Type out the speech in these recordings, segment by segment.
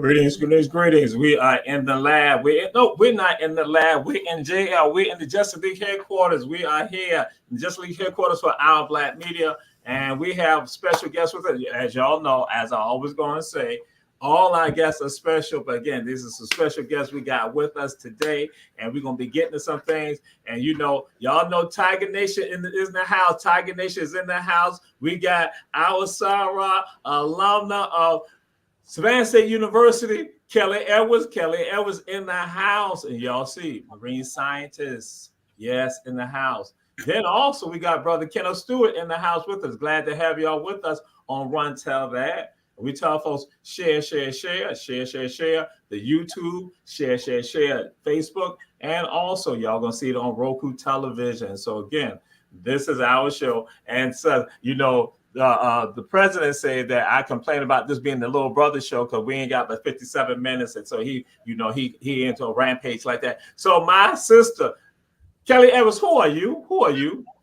Greetings, greetings, greetings. We are in the lab. We're not in the lab. We're in JL. We're in the Justice League headquarters. We are here in Justice League headquarters for Our Black Media, and we have special guests with us. As y'all know, as I always going to say, all our guests are special. But again, these are some special guests we got with us today, and we're gonna be getting to some things. And y'all know Tiger Nation is in the house. Tiger Nation is in the house. We got our Sarah alumna of Savannah State University, Kelly Edwards. Kelly Edwards in the house. And y'all see marine scientists, yes, in the house. Then also we got Brother Kenneth Stewart in the house with us. Glad to have y'all with us on Run Tell That. We tell folks share the YouTube, share Facebook, and also y'all gonna see it on Roku television. So again, this is our show. And so the president said that I complain about this being the little brother show because we ain't got but 57 minutes, and so he into a rampage like that. So my sister, Kelly Edwards, who are you?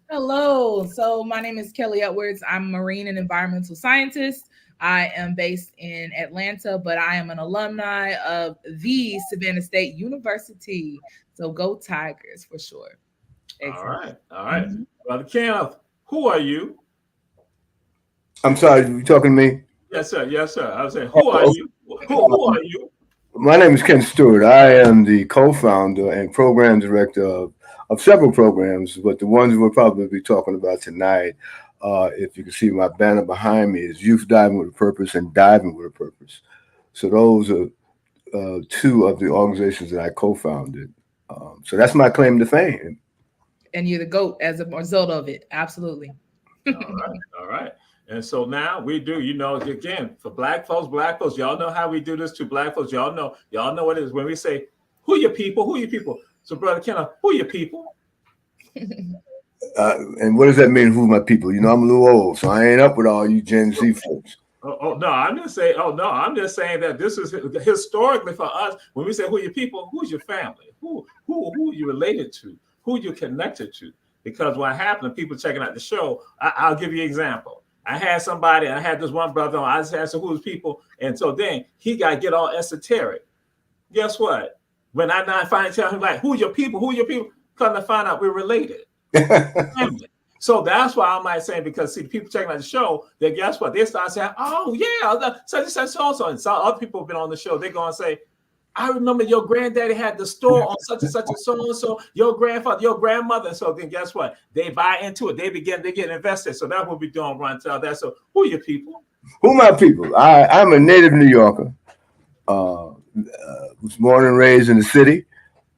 Hello. So my name is Kelly Edwards. I'm a marine and environmental scientist. I am based in Atlanta, but I am an alumni of the Savannah State University. So go Tigers for sure. Excellent. All right. Mm-hmm. Brother Kenneth, who are you? I'm sorry, you talking to me? Yes, sir. I was saying, who are you? Who are you? My name is Ken Stewart. I am the co-founder and program director of several programs, but the ones we'll probably be talking about tonight, if you can see my banner behind me, is Youth Diving with a Purpose and Diving with a Purpose. So those are two of the organizations that I co-founded. So that's my claim to fame. And you're the GOAT as a result of it. Absolutely. All right. And so now we do, again, for black folks, y'all know how we do this to black folks. Y'all know what it is when we say, who your people? So Brother Kenneth, who your people? And what does that mean, who my people? I'm a little old, so I ain't up with all you Gen Z folks. I'm just saying that this is historically for us, when we say who your people, who's your family? Who you related to? Who you connected to? Because what happened, people checking out the show, I'll give you an example. I had this one brother, I just asked him who's people, and so then he got to get all esoteric. Guess what? When I finally tell him, like, who your people, come to find out we're related. So that's why I might say, because see, the people checking out the show, then guess what? They start saying, oh, yeah, such and such, so-and-so. And some other people have been on the show, they're going to say, I remember your granddaddy had the store on such and such and so-and-so, your grandfather, your grandmother. So then guess what? They buy into it. They get invested. So that's what we're doing, Run Tell That. So who are your people? Who my people? I'm a native New Yorker. Was born and raised in the city.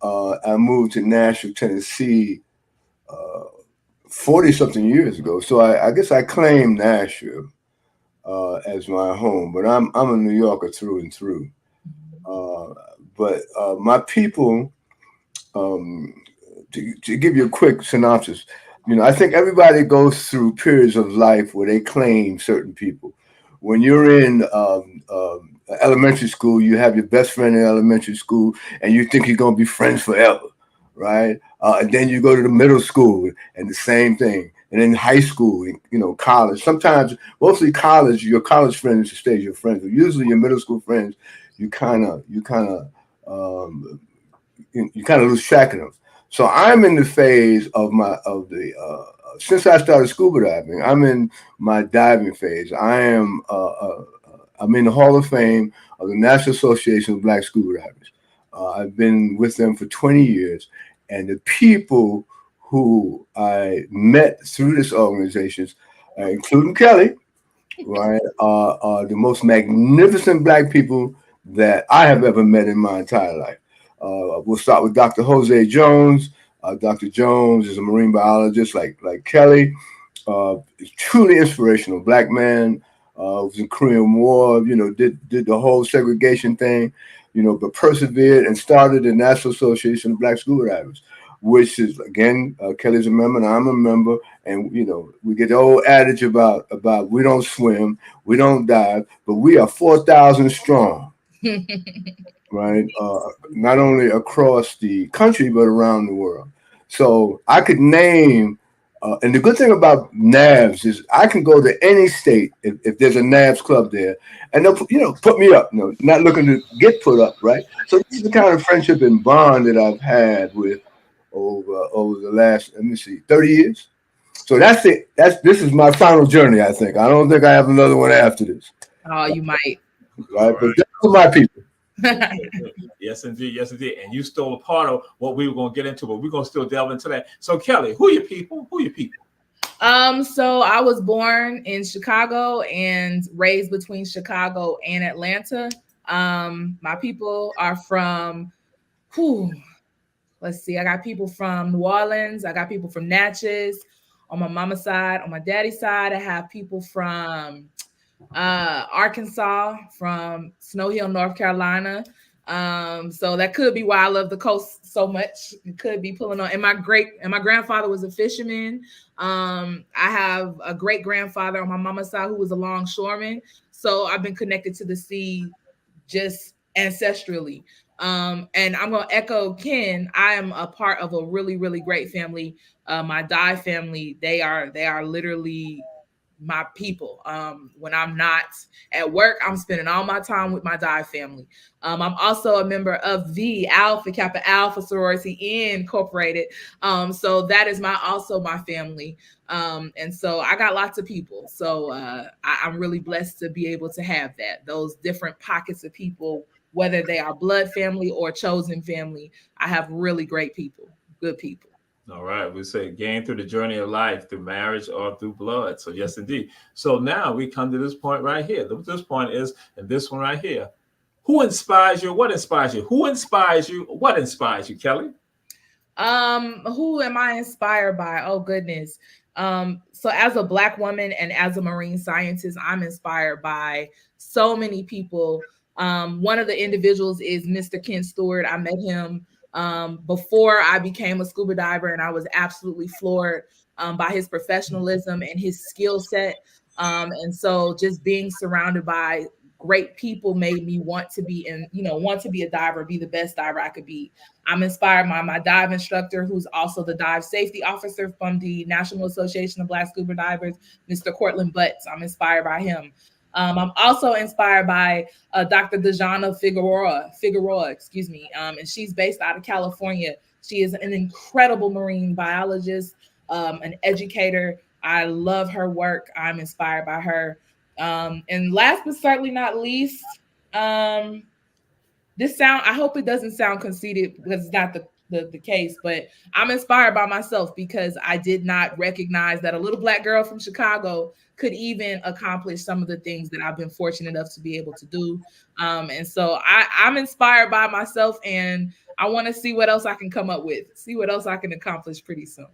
I moved to Nashville, Tennessee 40-something years ago. So I guess I claim Nashville as my home. But I'm a New Yorker through and through. But my people, to give you a quick synopsis, I think everybody goes through periods of life where they claim certain people. When you're in elementary school, you have your best friend in elementary school, and you think you're going to be friends forever, right? And then you go to the middle school, and the same thing. And then high school, college. Sometimes, mostly college, your college friends stay your friends. But usually your middle school friends, you kind of lose track of them. So I'm in the phase since I started scuba diving, I'm in my diving phase. I'm in the Hall of Fame of the National Association of Black Scuba Divers. I've been with them for 20 years, and the people who I met through this organization, including Kelly, right, are the most magnificent Black people that I have ever met in my entire life. We'll start with Dr. Jose Jones. Dr. Jones is a marine biologist like Kelly. Truly inspirational Black man. Was in Korean War, did the whole segregation thing, but persevered and started the National Association of Black Scuba Divers, which is, again, Kelly's a member and I'm a member. And, we get the old adage about we don't swim, we don't dive, but we are 4,000 strong. Right, not only across the country but around the world. So I could name And the good thing about NAVs is I can go to any state if there's a NAVs club there, and they'll put me up. Not looking to get put up, right? So this is the kind of friendship and bond that I've had with over the last 30 years. So that's it. This is my final journey. I think I don't think I have another one after this. Oh, you might. Right, but that's for my people. Yes, indeed. Yes, indeed. And you stole a part of what we were going to get into, but we're going to still delve into that. So, Kelly, who are your people? So I was born in Chicago and raised between Chicago and Atlanta. My people are from, let's see, I got people from New Orleans. I got people from Natchez on my mama's side. On my daddy's side, I have people from Arkansas, from Snow Hill, North Carolina. So that could be why I love the coast so much. It could be pulling on. And my grandfather was a fisherman. I have a great grandfather on my mama's side who was a longshoreman. So I've been connected to the sea just ancestrally. And I'm gonna echo Ken. I am a part of a really, really great family. My Dye family. They are literally my people. When I'm not at work, I'm spending all my time with my Dye family. I'm also a member of the Alpha Kappa Alpha Sorority Incorporated. So that is also my family. And so I got lots of people. So I'm really blessed to be able to have those different pockets of people, whether they are blood family or chosen family. I have really great people, good people. All right. We say gain through the journey of life, through marriage or through blood. So yes, indeed. So now we come to this point right here. This point is, and this one right here. Who inspires you? What inspires you? Who inspires you? What inspires you, Kelly? Who am I inspired by? Oh, goodness. So as a Black woman and as a marine scientist, I'm inspired by so many people. One of the individuals is Mr. Ken Stewart. I met him before I became a scuba diver, and I was absolutely floored by his professionalism and his skill set. And so just being surrounded by great people made me want to be a diver, be the best diver I could be. I'm inspired by my dive instructor, who's also the dive safety officer from the National Association of Black Scuba Divers, Mr. Cortland Butts. I'm inspired by him. I'm also inspired by Dr. Dejana Figueroa, and she's based out of California. She is an incredible marine biologist, an educator. I love her work. I'm inspired by her. And last but certainly not least, I hope it doesn't sound conceited because it's not the case, but I'm inspired by myself because I did not recognize that a little Black girl from Chicago could even accomplish some of the things that I've been fortunate enough to be able to do. And so I'm inspired by myself, and I want to see what else I can come up with, see what else I can accomplish pretty soon.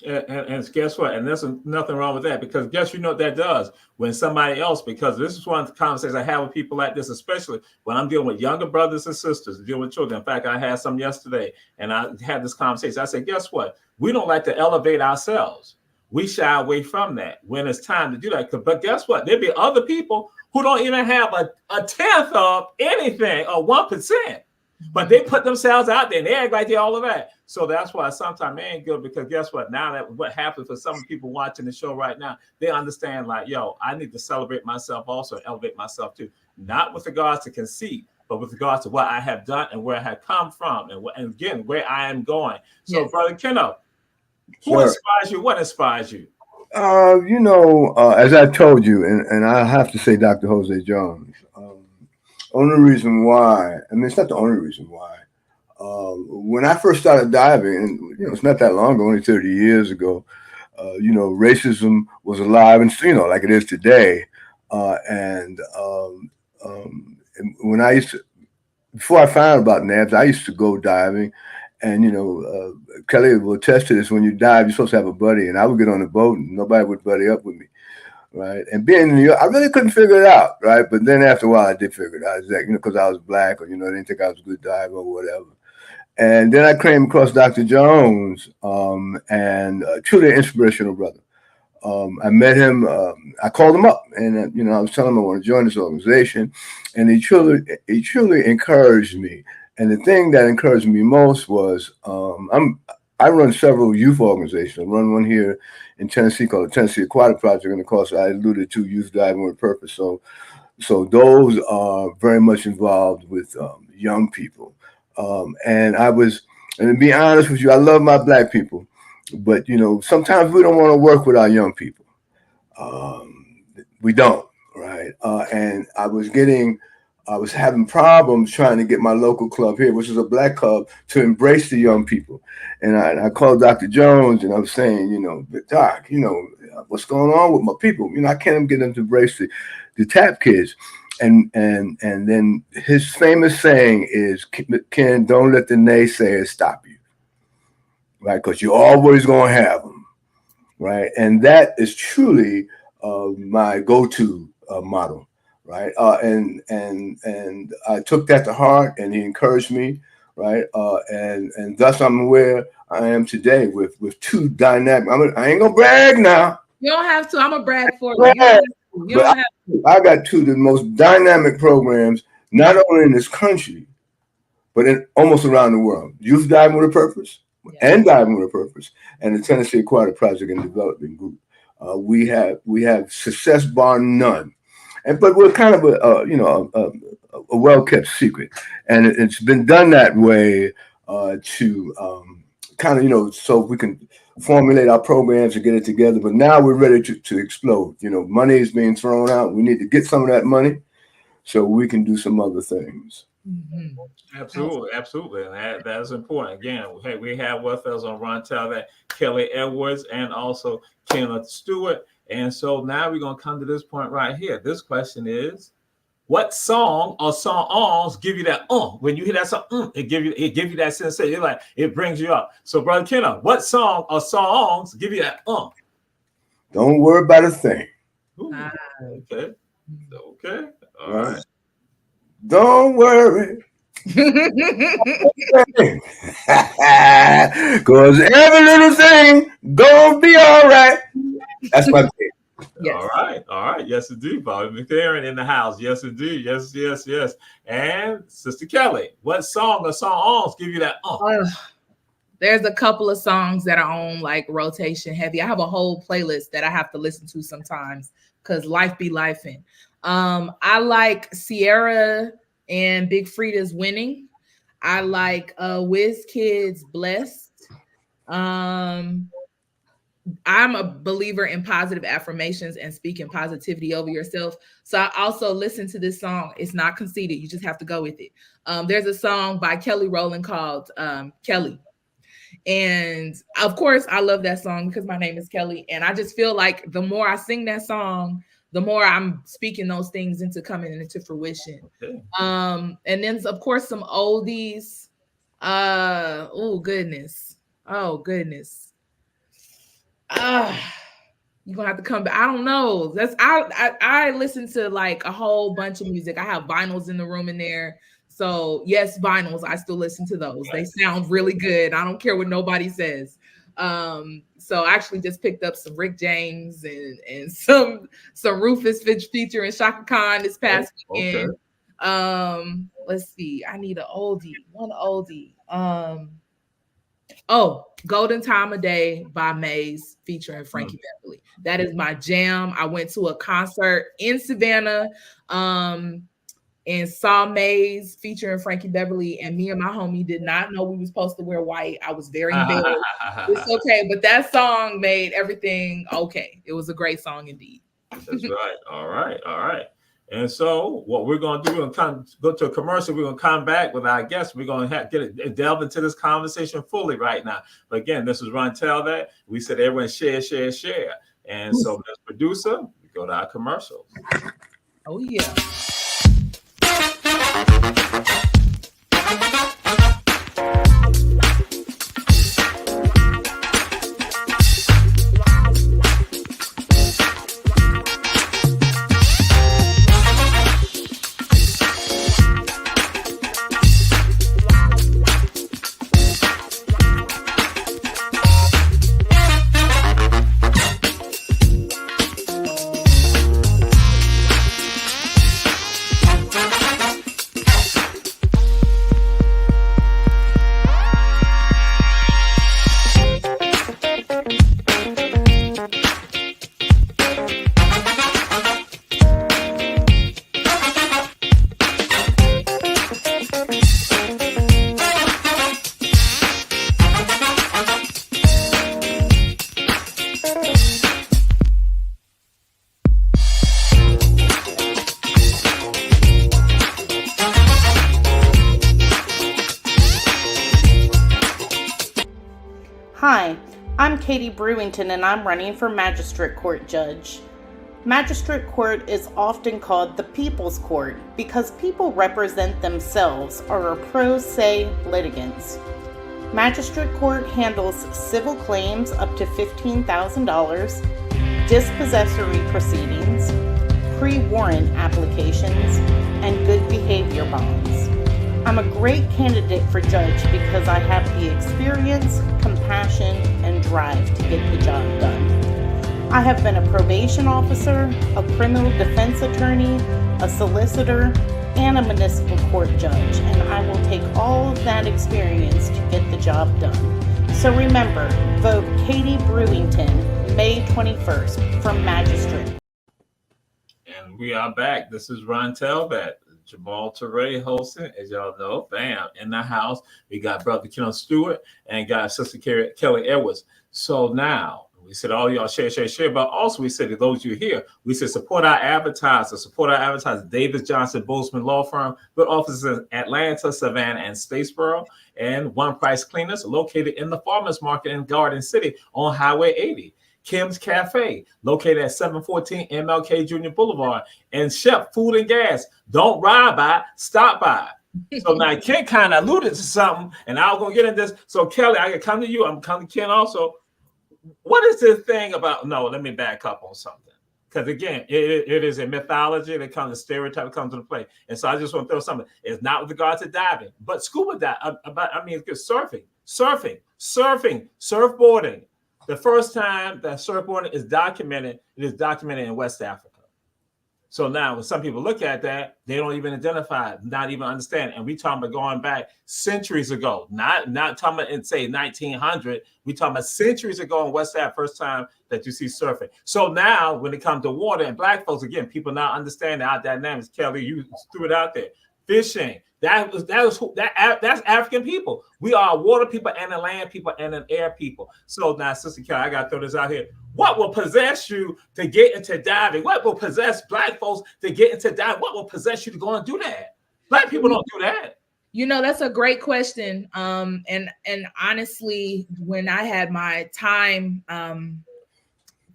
And guess what? And there's nothing wrong with that, because guess what that does when somebody else, because this is one of the conversations I have with people like this, especially when I'm dealing with younger brothers and sisters, dealing with children. In fact, I had some yesterday and I had this conversation. I said, guess what? We don't like to elevate ourselves. We shy away from that when it's time to do that. But guess what? There'll be other people who don't even have a tenth of anything or 1%. But they put themselves out there and they act like they're all of that. So that's why sometimes it ain't good, because guess what? Now that what happens for some people watching the show right now, they understand like, yo, I need to celebrate myself also, elevate myself too. Not with regards to conceit, but with regards to what I have done and where I have come from and again, where I am going. So yes. Brother Keno, who inspires you? What inspires you? As I told you, and I have to say Dr. Jose Jones, only reason why, it's not the only reason why. When I first started diving, and it's not that long ago, only 30 years ago, racism was alive and like it is today. And when before I found out about NAVs, I used to go diving, and Kelly will attest to this. When you dive, you're supposed to have a buddy, and I would get on the boat, and nobody would buddy up with me. Right. And being in New York, I really couldn't figure it out. Right. But then after a while, I did figure it out. Exactly. Because I was Black, or, they didn't think I was a good diver or whatever. And then I came across Dr. Jones, and truly an inspirational brother. I met him. I called him up, and I was telling him I want to join this organization, and he truly encouraged me. And the thing that encouraged me most was I'm I run several youth organizations. I run one here in Tennessee called the Tennessee Aquatic Project, and of course, I alluded to Youth Diving with Purpose. So those are very much involved with young people. And to be honest with you, I love my Black people, but sometimes we don't want to work with our young people. We don't, right? And I was having problems trying to get my local club here, which is a Black club, to embrace the young people. And I called Dr. Jones, and I was saying, Doc, what's going on with my people? I can't get them to embrace the tap kids. And then his famous saying is, Ken, don't let the naysayers stop you, right? Because you're always going to have them, right? And that is truly my go-to model, right? And I took that to heart, and he encouraged me, right? And thus I'm where I am today with two dynamic. I ain't gonna brag now. You don't have to. I'm gonna brag for you. You don't have to. I got two of the most dynamic programs, not only in this country, but in almost around the world. Youth Diving with a Purpose and Diving with a Purpose, and the Tennessee Aquatic Project and Development Group. We have success bar none, but we're kind of a well-kept secret, and it's been done that way to kind of so we can formulate our programs and get it together. But now we're ready to explode. Money is being thrown out. We need to get some of that money so we can do some other things. Mm-hmm. Absolutely. And that's important. Again, hey, we have with us on Ron Talbot, Kelly Edwards, and also Kenneth Stewart. And so now we're going to come to this point right here. This question is, what song or songs give you that when you hear that song, it give you that sensation, it brings you up. So, Brother Kenneth, what song or songs give you that Don't worry about a thing. Ooh, okay. All right. Don't worry. Because every little thing gonna be all right. That's my thing. Yes. All right. Yes, indeed. Bobby McLaren in the house. Yes, indeed. Yes. And Sister Kelly, what song or songs give you that There's a couple of songs that are on rotation heavy. I have a whole playlist that I have to listen to sometimes because life be lifing. I like Sierra and Big Frida's Winning. I like WizKid's Blessed. I'm a believer in positive affirmations and speaking positivity over yourself. So I also listen to this song. It's not conceited. You just have to go with it. There's a song by Kelly Rowland called Kelly. And of course, I love that song because my name is Kelly. And I just feel like the more I sing that song, the more I'm speaking those things into coming into fruition. Okay. And then, of course, some oldies. Oh, goodness. You're gonna have to come back. I don't know. I listen to a whole bunch of music. I have vinyls in the room in there. So yes, vinyls, I still listen to those. They sound really good. I don't care what nobody says. So I actually just picked up some Rick James and some Rufus featuring Shaka Khan this past weekend. Let's see. I need one oldie. Golden Time of Day by Maze featuring Frankie Beverly. That is my jam. I went to a concert in Savannah and saw Maze featuring Frankie Beverly, and me and my homie did not know we were supposed to wear white. I was very embarrassed. It's okay, but that song made everything okay. It was a great song indeed. That's right. All right. And so what we're going to do, we're going to go to a commercial. We're going to come back with our guests. We're going to delve into this conversation fully right now. But again, this is Ron Talbot. We said everyone share. And so, Ms. Producer, we go to our commercials. Oh, yeah. Katie Brewington, and I'm running for Magistrate Court Judge. Magistrate Court is often called the People's Court because people represent themselves or are pro se litigants. Magistrate Court handles civil claims up to $15,000, dispossessory proceedings, pre-warrant applications, and good behavior bonds. I'm a great candidate for judge because I have the experience, compassion, and drive to get the job done. I have been a probation officer, a criminal defense attorney, a solicitor, and a municipal court judge, and I will take all of that experience to get the job done. So remember, vote Katie Brewington, May 21st for Magistrate. And we are back. This is Ron Telbat, Jamal Teray hosting, as y'all know, bam, in the house. We got Brother Ken Stewart and got Sister Kelly Edwards. So now, we said, all y'all share, but also we said to those you here, we said support our advertisers, Davis Johnson Bozeman Law Firm, with offices in Atlanta, Savannah, and Statesboro, and One Price Cleaners located in the Farmers Market in Garden City on Highway 80. Kim's Cafe, located at 714 MLK Junior Boulevard, and Chef Food and Gas. Don't ride by, stop by. So now Ken kind of alluded to something, and I was going to get into this. So Kelly, I can come to you. I'm coming to Ken also. What is this thing about? No, let me back up on something. Because again, it is a mythology that comes, a stereotype that comes into play. And so I just want to throw something. It's not with regard to diving, but scuba diving. It's surfboarding. The first time that surfboarding is documented, it is documented in West Africa. So now when some people look at that, they don't even identify, not even understand. And we talking about going back centuries ago, not talking about in say 1900. We talking about centuries ago in West Africa, first time that you see surfing. So now when it comes to water and black folks, again, people now understand our dynamics. Kelly, you threw it out there. Fishing. That's African people. We are water people and the land people and an air people. So now, Sister Kelly, I got to throw this out here. What will possess you to get into diving? What will possess black folks to get into diving? What will possess you to go and do that? Black people don't do that. You know, that's a great question. And honestly, when I had my time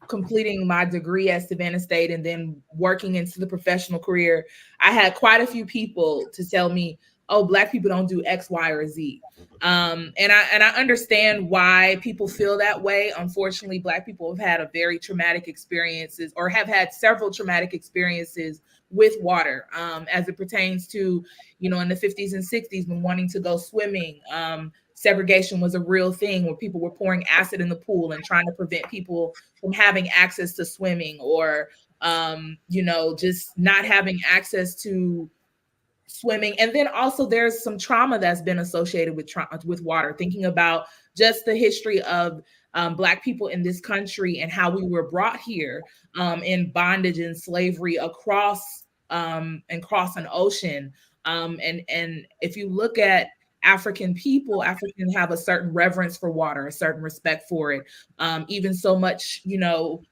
completing my degree at Savannah State and then working into the professional career, I had quite a few people to tell me, oh, black people don't do X, Y, or Z. And I understand why people feel that way. Unfortunately, black people have had a very traumatic experiences or have had several traumatic experiences with water as it pertains to, you know, in the 50s and 60s when wanting to go swimming. Segregation was a real thing where people were pouring acid in the pool and trying to prevent people from having access to swimming or, you know, just not having access to swimming. And then also there's some trauma that's been associated with water, thinking about just the history of Black people in this country and how we were brought here in bondage and slavery across an ocean. And if you look at African people, Africans have a certain reverence for water, a certain respect for it. Even so much, you know,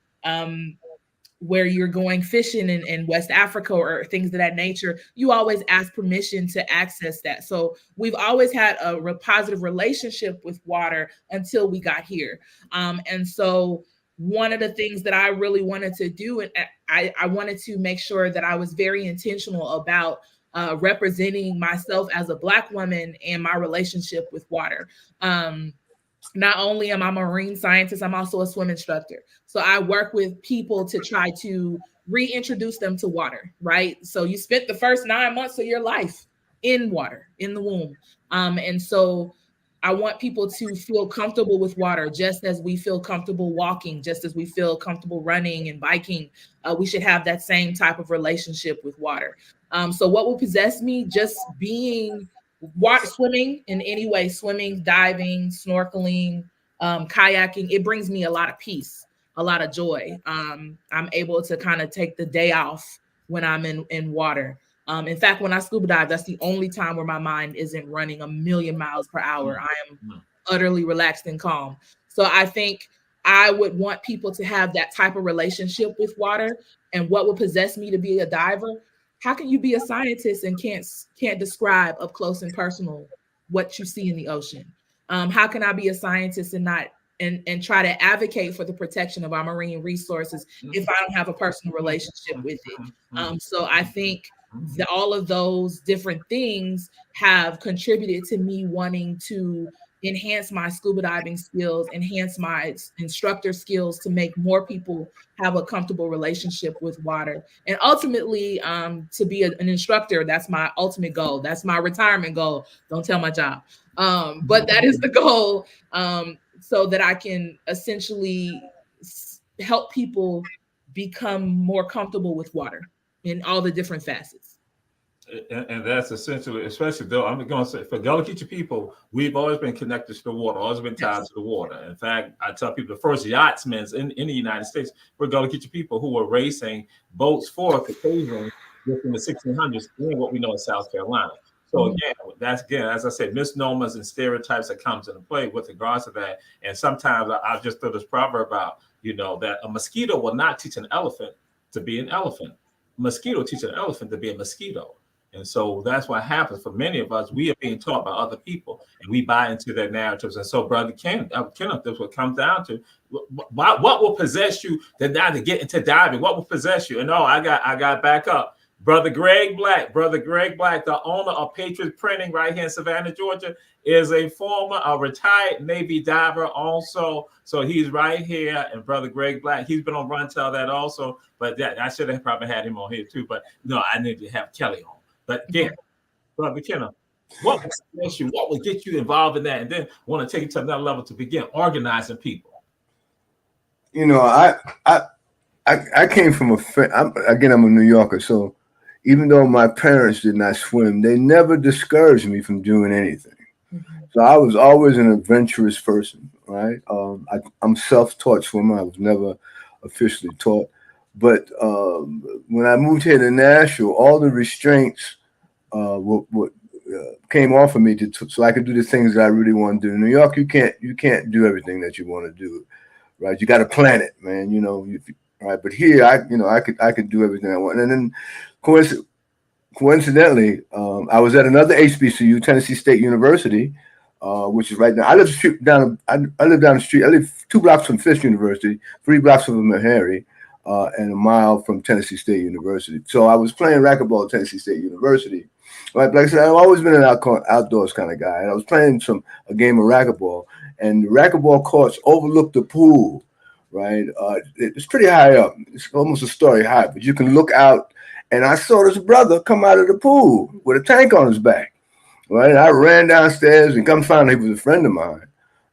where you're going fishing in West Africa or things of that nature, you always ask permission to access that. So we've always had a positive relationship with water until we got here. And so one of the things that I really wanted to do, and I wanted to make sure that I was very intentional about representing myself as a Black woman and my relationship with water. Not only am I a marine scientist, I'm also a swim instructor. So I work with people to try to reintroduce them to water, right? So you spent the first 9 months of your life in water, in the womb. And so I want people to feel comfortable with water, just as we feel comfortable walking, just as we feel comfortable running and biking. We should have that same type of relationship with water. So what will possess me? Just being water, swimming in any way, swimming, diving, snorkeling, kayaking. It brings me a lot of peace, a lot of joy. I'm able to kind of take the day off when I'm in water. In fact, when I scuba dive, that's the only time where my mind isn't running a million miles per hour. I am utterly relaxed and calm. So I think I would want people to have that type of relationship with water. And what would possess me to be a diver? How can you be a scientist and can't describe up close and personal what you see in the ocean? How can I be a scientist and not and try to advocate for the protection of our marine resources if I don't have a personal relationship with it. So I think that all of those different things have contributed to me wanting to enhance my scuba diving skills, enhance my instructor skills to make more people have a comfortable relationship with water. And ultimately, to be an instructor, that's my ultimate goal. That's my retirement goal. Don't tell my job. But that is the goal, so that I can essentially help people become more comfortable with water in all the different facets. And that's essentially, especially though, I'm going to say for Gullah Geechee people, we've always been connected to the water, always been tied to the water. In fact, I tell people the first yachtsmen in the United States were Gullah Geechee people who were racing boats for Caucasians within the 1600s in what we know as South Carolina. So again, that's again, as I said, misnomers and stereotypes that comes into play with regards to that. And sometimes I just throw this proverb out, that a mosquito will not teach an elephant to be an elephant. A mosquito teaches an elephant to be a mosquito. And so that's what happens for many of us. We are being taught by other people, and we buy into their narratives. And so, Brother Kenneth, that's what comes down to. What will possess you to get into diving? What will possess you? And I got back up. Brother Greg Black, the owner of Patriot Printing right here in Savannah, Georgia, is a retired Navy diver also. So he's right here. And Brother Greg Black, he's been on Run Tell that also. But I should have probably had him on here too. But no, I need to have Kelly on. But again, Brother Kenneth, what would get you involved in that? And then want to take it to another level to begin organizing people. I came from I'm a New Yorker, so even though my parents did not swim, they never discouraged me from doing anything. So I was always an adventurous person, right? I'm self-taught swimmer. I was never officially taught. But when I moved here to Nashville, all the restraints came off of me so I could do the things that I really want to do. In New York, you can't do everything that you want to do, right? You got to plan it, man. Right? But here, I could do everything I want. And then coincidentally, I was at another HBCU, Tennessee State University, which is right now. I live down the street. I live 2 blocks from Fisk University, 3 blocks from Meharry. And a mile from Tennessee State University. So I was playing racquetball at Tennessee State University. Like I said, I've always been an outdoors kind of guy. And I was playing a game of racquetball, and the racquetball courts overlook the pool, right? It's pretty high up. It's almost a story high, but you can look out. And I saw this brother come out of the pool with a tank on his back, right? I ran downstairs and come find out he was a friend of mine.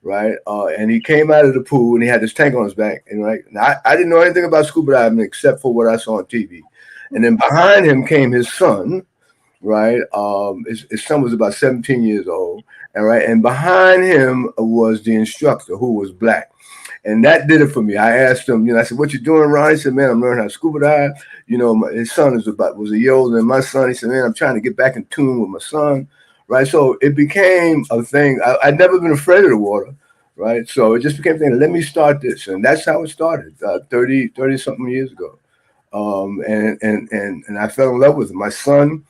Right. And he came out of the pool and he had this tank on his back. And I didn't know anything about scuba diving except for what I saw on TV. And then behind him came his son. Right. His son was about 17 years old. And behind him was the instructor, who was black. And that did it for me. I asked him, I said, "What you doing, Ron?" He said, "Man, I'm learning how to scuba dive." His son was a year older than my son. He said, "Man, I'm trying to get back in tune with my son." Right. So it became a thing. I'd never been afraid of the water. Right. So it just became a thing. Let me start this. And that's how it started 30 something years ago. And I fell in love with him. My son,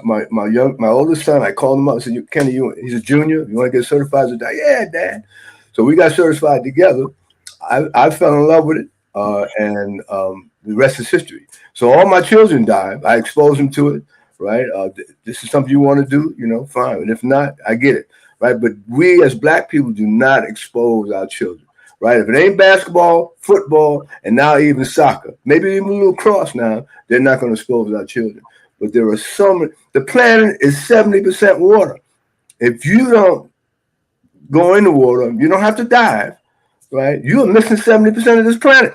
my oldest son, I called him up and said, "Kenny, he's a junior. You want to get certified?" He said, "Yeah, Dad." So we got certified together. I fell in love with it. And the rest is history. So all my children dive. I exposed them to it. Right. This is something you want to do, fine. And if not, I get it. Right. But we as Black people do not expose our children. Right. If it ain't basketball, football, and now even soccer, maybe even a little cross now, they're not going to expose our children. But there are the planet is 70% water. If you don't go in the water, you don't have to dive. Right. You are missing 70% of this planet.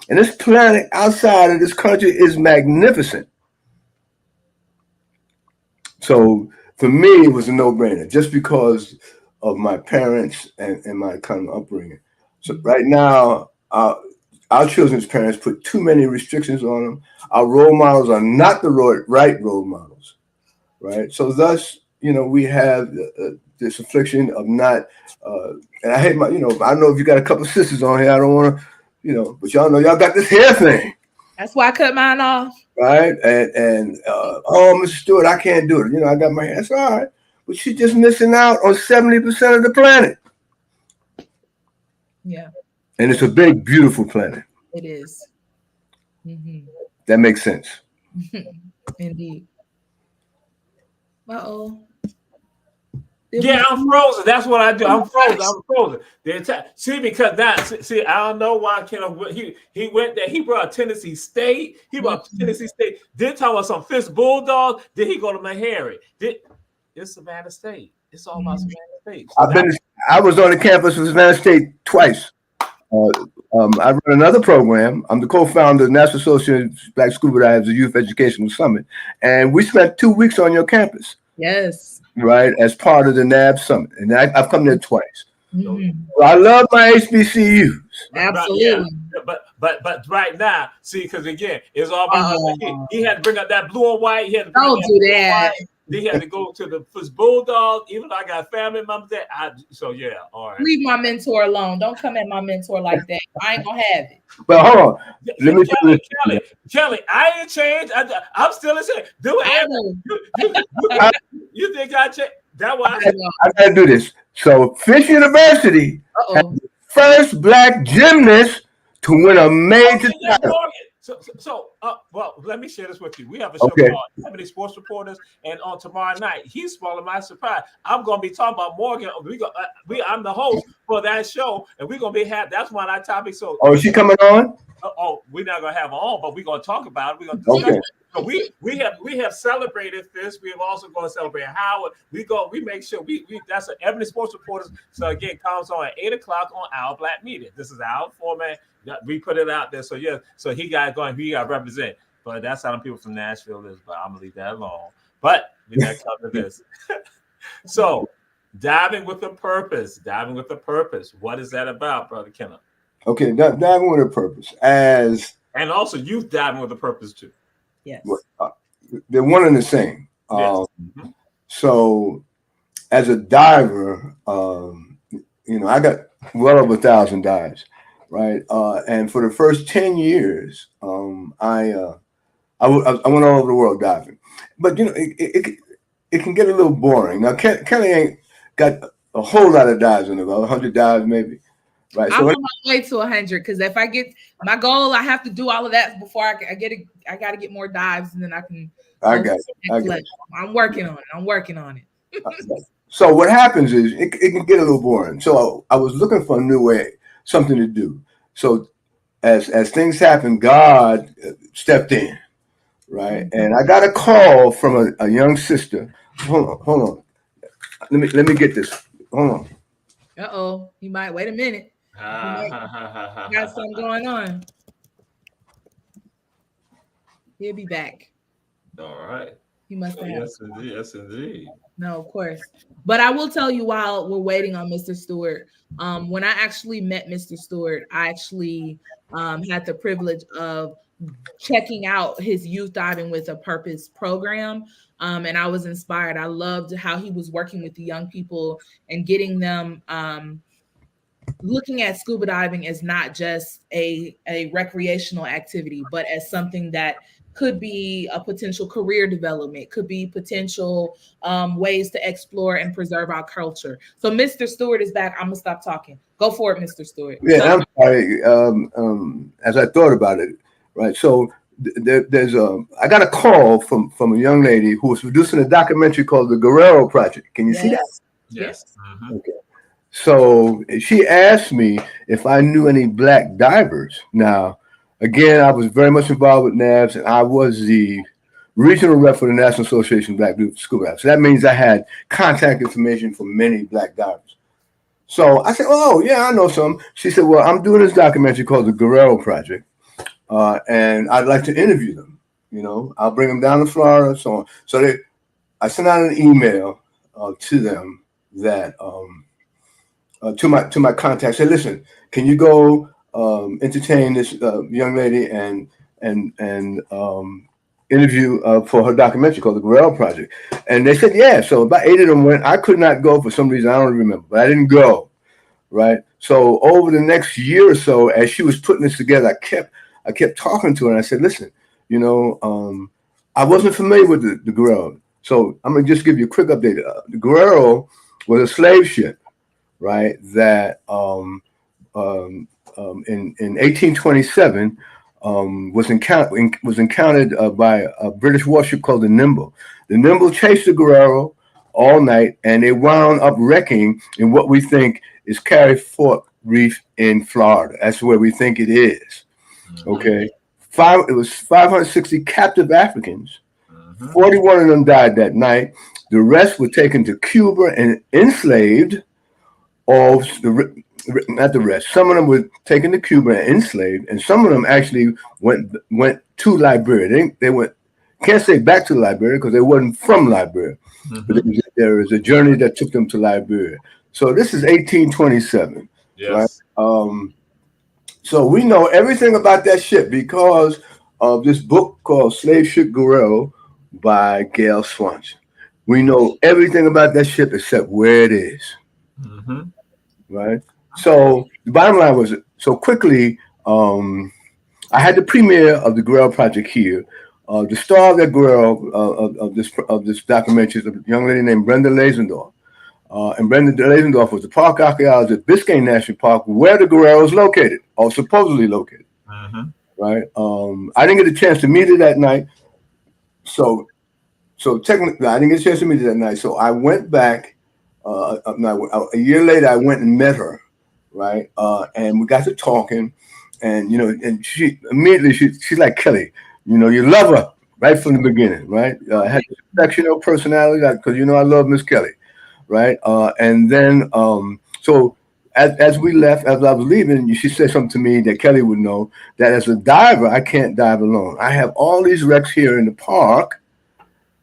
And this planet outside of this country is magnificent. So for me, it was a no-brainer just because of my parents and my kind of upbringing. So right now, our children's parents put too many restrictions on them. Our role models are not the right role models, right? So thus, we have this affliction of not, and I hate I don't know if you got a couple of sisters on here. I don't want to, but y'all know y'all got this hair thing. That's why I cut mine off. Right. And Mr. Stewart, I can't do it. I got my hair. That's all right. But she's just missing out on 70% of the planet. Yeah. And it's a big, beautiful planet. It is. Mm-hmm. That makes sense. Indeed. Uh-oh. Yeah, I'm frozen. That's what I do. I'm frozen. Gosh. I'm frozen. See, because that see, I don't know why he went there. He brought Tennessee State. He brought Tennessee State. Then talk about some Fist Bulldogs. Then he go to Meharry. It's Savannah State. It's all about Savannah State. So I was on the campus of Savannah State twice. I run another program. I'm the co-founder of the National Association of Black Scuba Divers, the Youth Educational Summit, and we spent 2 weeks on your campus. Yes. Right, as part of the NAB Summit, and I've come there twice. Mm-hmm. Well, I love my HBCUs. Absolutely. Yeah. But right now, see, because again, it's all about he had to bring up that blue and white. He had to don't do that. Then he had to go to the Fist Bulldog. Even though I got family members there, so yeah, all right. Leave my mentor alone. Don't come at my mentor like that. I ain't gonna have it. Well, hold on. Let me Kelly, I ain't changed. I'm still the same. Do it. You think I changed? That's why I gotta do this. So, Fish University, had the first black gymnast to win a major title. Well, let me share this with you. We have a show called Ebony Sports Reporters, and on tomorrow night, he's following my surprise. I'm going to be talking about Morgan. I'm the host for that show, and we're going to be that's one of our topics. So, is she coming on? We're not going to have her on, but we're going to talk about it. We're going to discuss it. So we have celebrated this. We have also going to celebrate Howard. We make sure we that's an Ebony Sports Reporters. So again, comes on at 8:00 on Our Black Media. This is our format. We put it out there. So yeah, so he got to represent. But that's how the people from Nashville is. But I'm gonna leave that alone. But we got to cover this. So diving with a purpose. What is that about, Brother Kenneth? Okay, diving with a purpose, and also youth diving with a purpose too. Yes, they're one and the same. Yes. So, as a diver, I got well over 1,000 dives, right? And for the first 10 years, I went all over the world diving. But it can get a little boring. Now, Kelly ain't got a whole lot of dives in it, about 100 dives maybe. Right. I'm on my way to 100 because if I get my goal, I have to do all of that before I get it. I got to get more dives and then I can. I got it. I'm working on it. So what happens is it can get a little boring. So I was looking for a new way, something to do. So as things happened, God stepped in, right? And I got a call from a young sister. Hold on. Let me get this. Hold on. You might wait a minute. Got something going on. He'll be back. All right. He must have. Yes, indeed. No, of course. But I will tell you while we're waiting on Mr. Stewart, when I actually met Mr. Stewart, I actually had the privilege of checking out his Youth Diving with a Purpose program. And I was inspired. I loved how he was working with the young people and getting them looking at scuba diving as not just a recreational activity, but as something that could be a potential career development, could be potential ways to explore and preserve our culture. So Mr. Stewart is back. I'm gonna stop talking. Go for it, Mr. Stewart. Yeah, I'm sorry. As I thought about it, right? So I got a call from a young lady who was producing a documentary called The Guerrero Project. Can you see that? Yes. Mm-hmm. Okay. So she asked me if I knew any black divers. Now, again, I was very much involved with NABS, and I was the regional rep for the National Association of Black Scuba Divers. So that means I had contact information for many black divers. So I said, oh, yeah, I know some. She said, well, I'm doing this documentary called The Guerrero Project, and I'd like to interview them. I'll bring them down to Florida, so on. So I sent out an email to them that to my contact, said, listen, can you go entertain this young lady and interview for her documentary called The Guerrero Project? And they said, yeah. So about 8 of them went. I could not go for some reason. I don't remember, but I didn't go. Right. So over the next year or so, as she was putting this together, I kept talking to her, and I said, listen, I wasn't familiar with the Guerrero. So I'm going to just give you a quick update. The Guerrero was a slave ship, right, that in 1827 was encountered by a British warship called the Nimble. The Nimble chased the Guerrero all night, and they wound up wrecking in what we think is Cary Fort Reef in Florida. That's where we think it is. Okay, it was 560 captive Africans. 41 of them died that night. The rest were taken to Cuba and enslaved. Not the rest. Some of them were taken to Cuba and enslaved, and some of them actually went to Liberia. They went. Can't say back to Liberia because they wasn't from Liberia. But there was a journey that took them to Liberia. So this is 1827. Yes. Right? So we know everything about that ship because of this book called Slave Ship Guerrero by Gail Swanson. We know everything about that ship except where it is. Right? So the bottom line was, so quickly, I had the premiere of the Guerrero Project here. The star of that Guerrero of this documentary is a young lady named Brenda Lazendorf. And Brenda Lazendorf was the park archaeologist at Biscayne National Park, where the Guerrero is located, or supposedly located. Right? I didn't get a chance to meet her that night. So technically, I didn't get a chance to meet her that night. So I went back. A year later, I went and met her. Right? And we got to talking. And, and she immediately, she's like, Kelly, you love her right from the beginning. Right? Had a sectional personality because, I love Miss Kelly. Right. And then so as we left, as I was leaving, she said something to me that Kelly would know, that as a diver, I can't dive alone. I have all these wrecks here in the park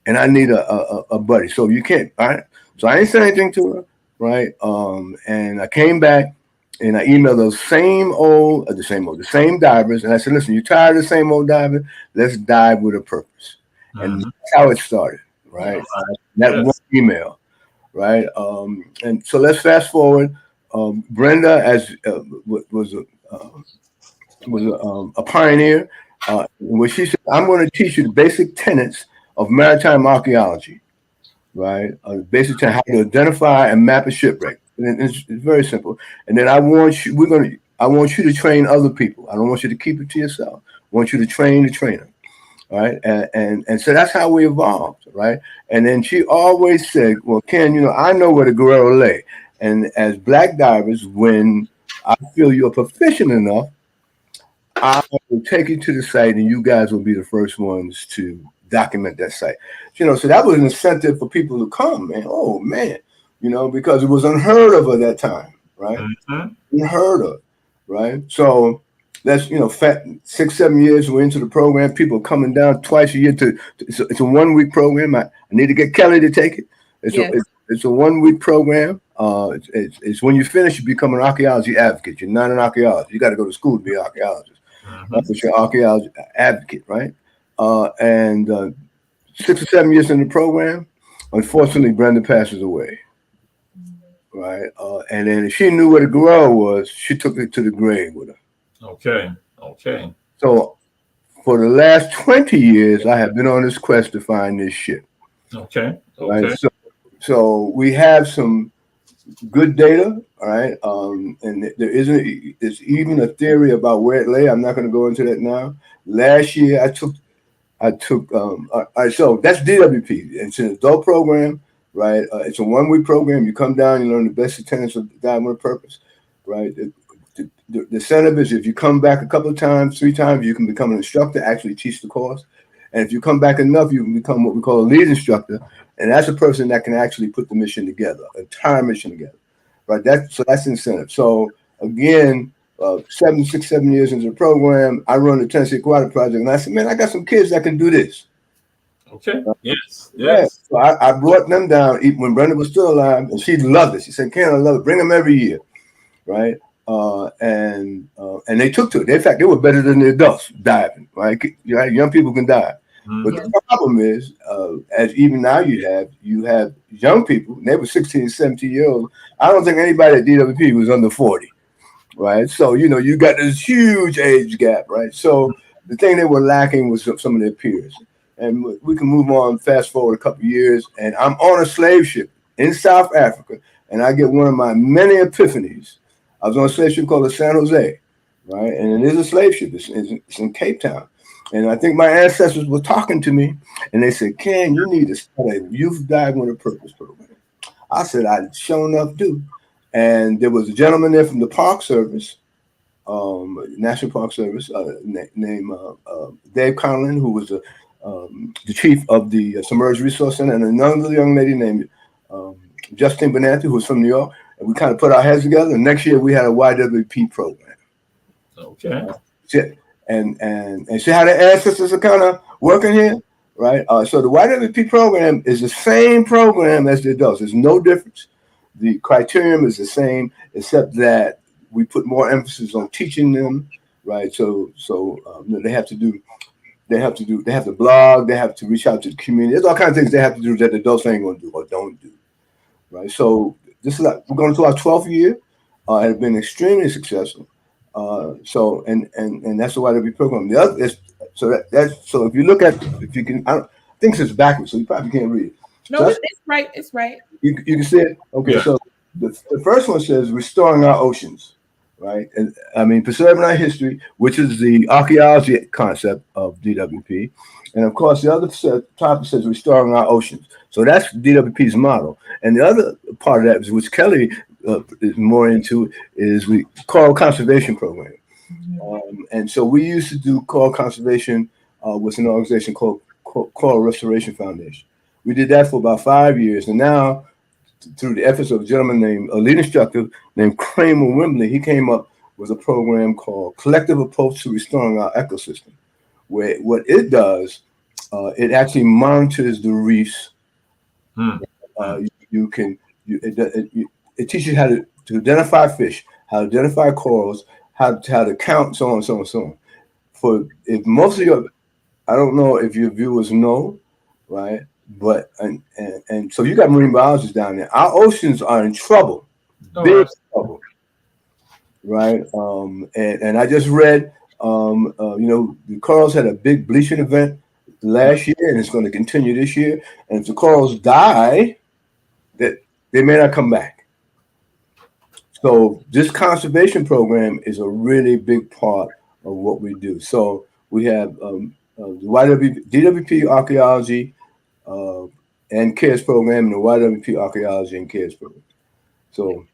and I need a buddy. So you can't. All right. So I didn't say anything to her. Right. And I came back and I emailed the same divers. And I said, listen, you tired of the same old diving? Let's dive with a purpose. And that's how it started. Right. That one email. Right, and so let's fast forward. Brenda was a pioneer, where she said, "I'm going to teach you the basic tenets of maritime archaeology." Right, basic tenets, how to identify and map a shipwreck. And it's very simple. And then I want you to train other people. I don't want you to keep it to yourself. I want you to train the trainer. Right. And so that's how we evolved. Right. And then she always said, well, Ken, I know where the Guerrero lay. And as black divers, when I feel you're proficient enough, I will take you to the site and you guys will be the first ones to document that site. So that was an incentive for people to come, man. Oh, man, because it was unheard of at that time. Right. Unheard of. Right. So that's 6-7 years we're into the program. People coming down twice a year it's a 1 week program. I need to get Kelly to take it. It's a 1 week program. It's when you finish, you become an archaeology advocate. You're not an archaeologist. You got to go to school to be an archaeologist. That's what you're an archaeology advocate, right? And 6 or 7 years in the program, unfortunately, Brenda passes away. Right, and then if she knew where the Guerrero was, she took it to the grave with her. Okay. So for the last 20 years, I have been on this quest to find this ship. Okay. Right? So we have some good data, all right? And there's even a theory about where it lay. I'm not going to go into that now. Last year, I took. All right, so that's DWP. It's an adult program, right? It's a 1 week program. You come down, you learn the basic tenets of diving with a purpose, right? The incentive is if you come back a couple of times, 3 times, you can become an instructor, actually teach the course. And if you come back enough, you can become what we call a lead instructor. And that's a person that can actually put the mission together, entire mission together, right? That's incentive. So again, 7 years into the program, I run the Tennessee Aquatic Project. And I said, man, I got some kids that can do this. Okay. Yes. Yeah. So I brought them down when Brenda was still alive, and she loved it. She said, Ken, I love it. Bring them every year, right? And they took to it. In fact, they were better than the adults diving, right? Young people can dive. But the problem is, as even now you have young people, and they were 16, 17 years old. I don't think anybody at DWP was under 40, right? So, you got this huge age gap, right? So the thing they were lacking was some of their peers. And we can move on, fast forward a couple of years, and I'm on a slave ship in South Africa, and I get one of my many epiphanies I was on a slave ship called the San Jose, right? And it is a slave ship. It's in Cape Town. And I think my ancestors were talking to me, and they said, Ken, you need to start a youth diving with a purpose program. I said, I sure enough do. And there was a gentleman there from the Park Service, National Park Service, named Dave Conlon, who was the chief of the Submerged Resource Center, and another young lady named Justine Benanti, who was from New York. And we kind of put our heads together. And next year we had a YWP program. Okay. And see how the ancestors are kind of working here, right? So the YWP program is the same program as the adults. There's no difference. The criterion is the same, except that we put more emphasis on teaching them, right? So they have to blog, they have to reach out to the community. There's all kinds of things they have to do that the adults ain't going to do or don't do, right? So this is we're going to our 12th year. It has been extremely successful. So that's the YWP program. The other is so if you look at I think it's backwards, so you probably can't read it. No, So it's right. It's right. you can see it. Okay, Yeah. so the first one says restoring our oceans, right? And I mean preserving our history, which is the archaeology concept of DWP, and of course the other topic says restoring our oceans. So that's DWP's model, and the other part of that is which Kelly is more into is we coral conservation program. And so we used to do coral conservation with an organization called Coral Restoration Foundation. We did that for about 5 years, and now through the efforts of a lead instructor named Kramer Wimbley, he came up with a program called Collective Approach to Restoring Our Ecosystem, where what it does, it actually monitors the reefs. It teaches you how to identify fish, how to identify corals, how to count, so on, so on, so on. If most of your, I don't know if your viewers know, right? But and so you got marine biologists down there. Our oceans are in trouble, big trouble, right? And I just read, the corals had a big bleaching event last year, and it's going to continue this year. And if the corals die, that they may not come back. So this conservation program is a really big part of what we do. So we have the DWP Archaeology and CARES program and the YWP Archaeology and CARES program. So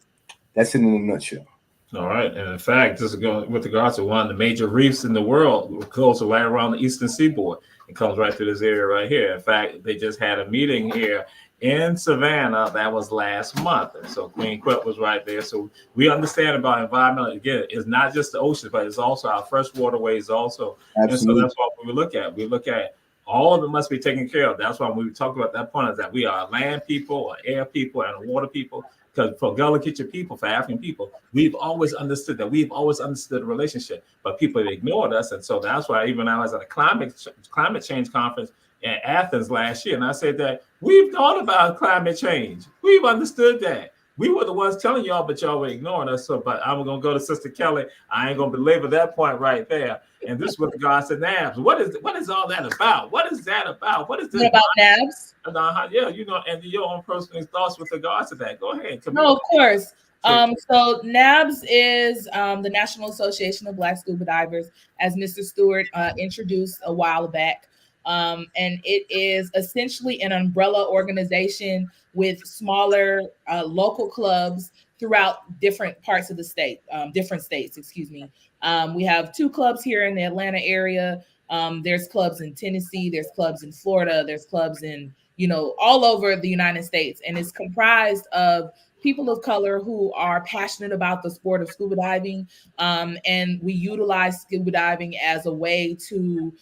that's it in a nutshell. All right. And in fact, this is going with regards to one of the major reefs in the world, goes right around the eastern seaboard. It comes right through this area right here. In fact, they just had a meeting here in Savannah. That was last month. And so Queen Quet was right there. So we understand about environmental. Again, it's not just the oceans, but it's also our fresh waterways also. Absolutely. And so that's what we look at. We look at all of it must be taken care of. That's why when we talk about that point is that we are land people, or air people, and water people. Because for Gullah Kitchen people, for African people, we've always understood that. We've always understood the relationship, but people ignored us. And so that's why even I was at a climate change conference in Athens last year, and I said that we've thought about climate change. We've understood that. We were the ones telling y'all, but y'all were ignoring us. So, but I'm going to go to Sister Kelly. I ain't going to belabor that point right there. And this is what God said, NABS. What is all that about? What is that about? What is this about NABS? Yeah, and your own personal thoughts with regards to that. Go ahead. No, of course. So NABS is the National Association of Black Scuba Divers, as Mr. Stewart introduced a while back. And it is essentially an umbrella organization with smaller local clubs throughout different parts of the state, different states, excuse me. We have 2 clubs here in the Atlanta area. There's clubs in Tennessee, there's clubs in Florida, there's clubs in, all over the United States. And it's comprised of people of color who are passionate about the sport of scuba diving. And we utilize scuba diving as a way to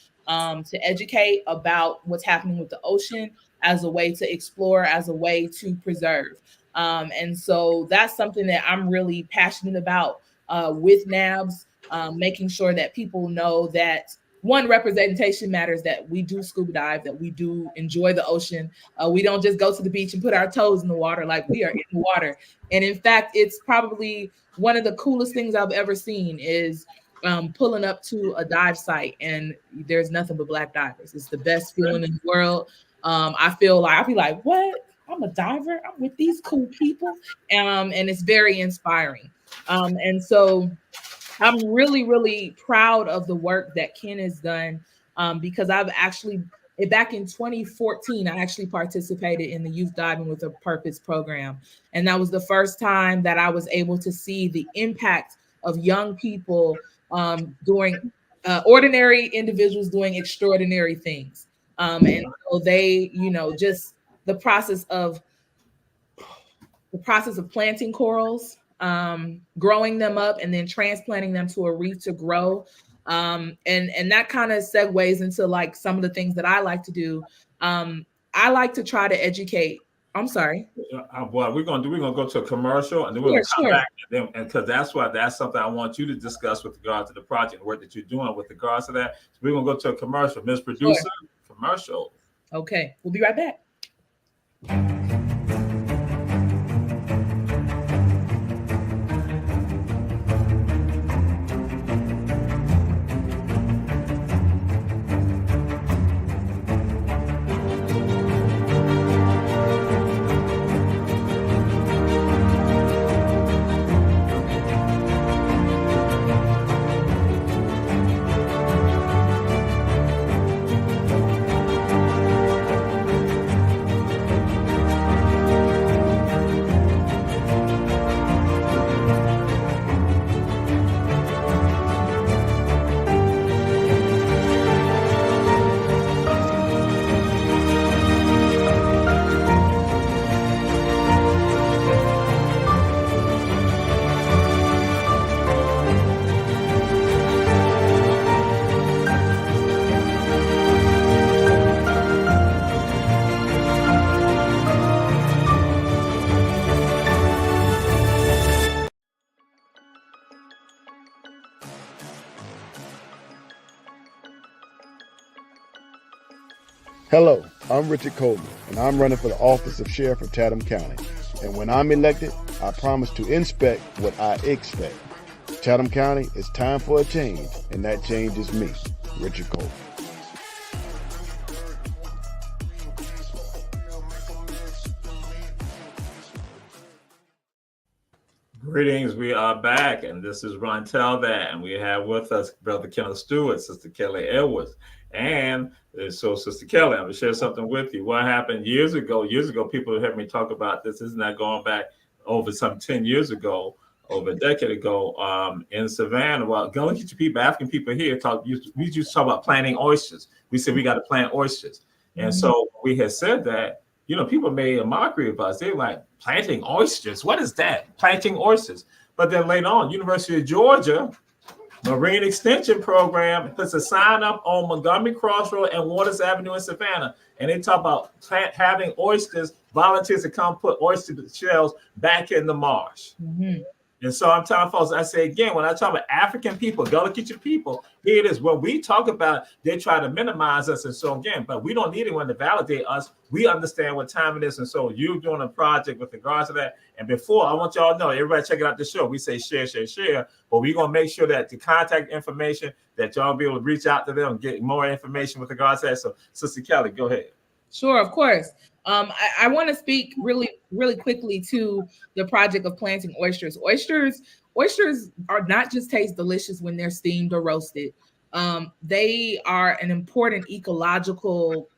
educate about what's happening with the ocean, as a way to explore, as a way to preserve. And so that's something that I'm really passionate about with NABS, making sure that people know that one, representation matters, that we do scuba dive, that we do enjoy the ocean. We don't just go to the beach and put our toes in the water, like we are in the water. And in fact, it's probably one of the coolest things I've ever seen is pulling up to a dive site and there's nothing but Black divers. It's the best feeling in the world. I feel like, I'll be like, what? I'm a diver. I'm with these cool people. And it's very inspiring. And so I'm really, really proud of the work that Ken has done, because I've actually, back in 2014, I actually participated in the Youth Diving with a Purpose program. And that was the first time that I was able to see the impact of young people doing ordinary individuals doing extraordinary things. And so they, just the process of planting corals, growing them up, and then transplanting them to a reef to grow. And that kind of segues into like some of the things that I like to do. I like to try to educate. I'm sorry. What we're gonna do? We're gonna go to a commercial, and then we're gonna come back, and because that's something I want you to discuss with regard to the project work that you're doing with regards to that. So we're gonna go to a commercial, Ms. Producer. Commercial. Okay, we'll be right back. Hello, I'm Richard Coleman, and I'm running for the office of Sheriff of Chatham County. And when I'm elected, I promise to inspect what I expect. Chatham County, it's time for a change, and that change is me, Richard Coleman. Greetings, we are back, and this is Ron Tell That, and we have with us Brother Kenneth Stewart, Sister Kelly Edwards. And so, Sister Kelly, I'm going to share something with you. What happened years ago, people heard me talk about this. Isn't that going back over some 10 years ago, over a decade ago, in Savannah? Well, go look at your people, African people here, we used to talk about planting oysters. We said we got to plant oysters. And so we had said that, people made a mockery of us. They were like, planting oysters? What is that? Planting oysters. But then later on, University of Georgia Marine Extension Program puts a sign up on Montgomery Crossroad and Waters Avenue in Savannah. And they talk about having oysters, volunteers to come put oyster shells back in the marsh. Mm-hmm. And so I'm telling folks, I say again, when I talk about African people, go look at your people. Here it is. When we talk about, they try to minimize us. And so again, but we don't need anyone to validate us. We understand what time it is. And so you're doing a project with regards to that. And before, I want y'all to know, everybody checking out the show. We say share, share, share. But we're going to make sure that the contact information, that y'all be able to reach out to them and get more information with regards to that. So Sister Kelly, go ahead. Sure, of course. I want to speak really, really quickly to the project of planting oysters. Oysters are not just taste delicious when they're steamed or roasted. They are an important ecological.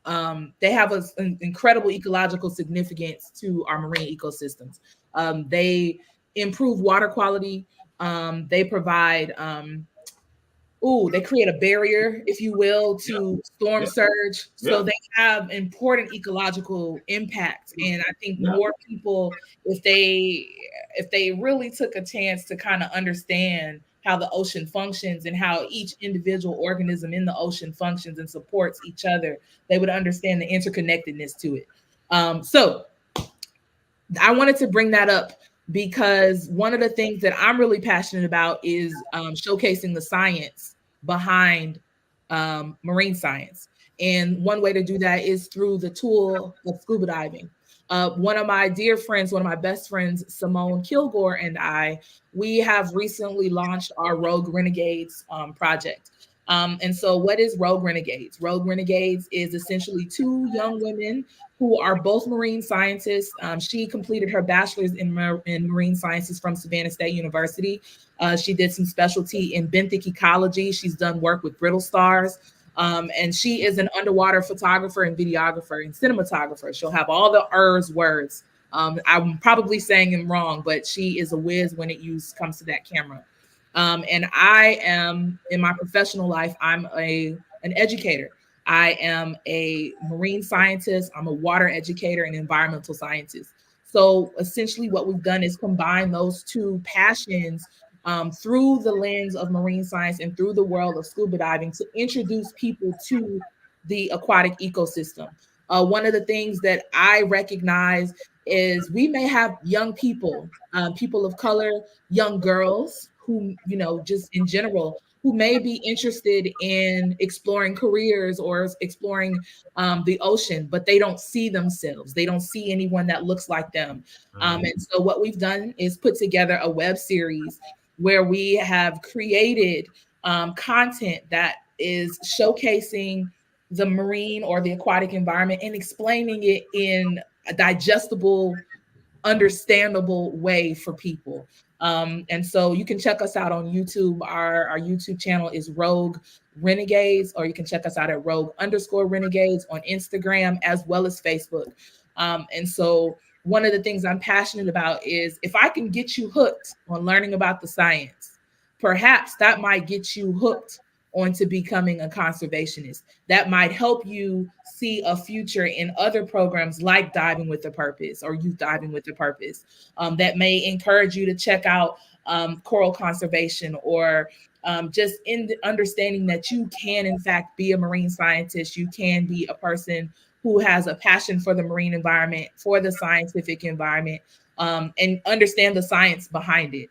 They have an incredible ecological significance to our marine ecosystems. They improve water quality. They provide. They create a barrier, if you will, to storm surge. So they have important ecological impact. And I think more people, if they really took a chance to kind of understand how the ocean functions and how each individual organism in the ocean functions and supports each other, they would understand the interconnectedness to it. So I wanted to bring that up because one of the things that I'm really passionate about is showcasing the science behind marine science. And one way to do that is through the tool of scuba diving. One of my dear friends, one of my best friends, Simone Kilgore, and we have recently launched our Rogue Renegades project. And so what is Rogue Renegades? Rogue Renegades is essentially two young women who are both marine scientists. She completed her bachelor's in marine sciences from Savannah State University. She did some specialty in benthic ecology. She's done work with brittle stars. And she is an underwater photographer and videographer and cinematographer. She'll have all the words. I'm probably saying them wrong, but she is a whiz when it comes to that camera. And I am, in my professional life, I'm an educator. I am a marine scientist. I'm a water educator and environmental scientist. So essentially what we've done is combine those two passions through the lens of marine science and through the world of scuba diving to introduce people to the aquatic ecosystem. One of the things that I recognize is we may have young people, people of color, young girls who, just in general, who may be interested in exploring careers or exploring the ocean, but they don't see themselves. They don't see anyone that looks like them. And so what we've done is put together a web series where we have created content that is showcasing the marine or the aquatic environment and explaining it in a digestible, understandable way for people. And so you can check us out on YouTube. Our YouTube channel is Rogue Renegades, or you can check us out at Rogue_Renegades on Instagram as well as Facebook. And so one of the things I'm passionate about is if I can get you hooked on learning about the science, perhaps that might get you hooked onto becoming a conservationist. That might help you see a future in other programs like Diving with a Purpose or Youth Diving with a Purpose. That may encourage you to check out coral conservation or just in the understanding that you can, in fact, be a marine scientist. You can be a person who has a passion for the marine environment, for the scientific environment, and understand the science behind it.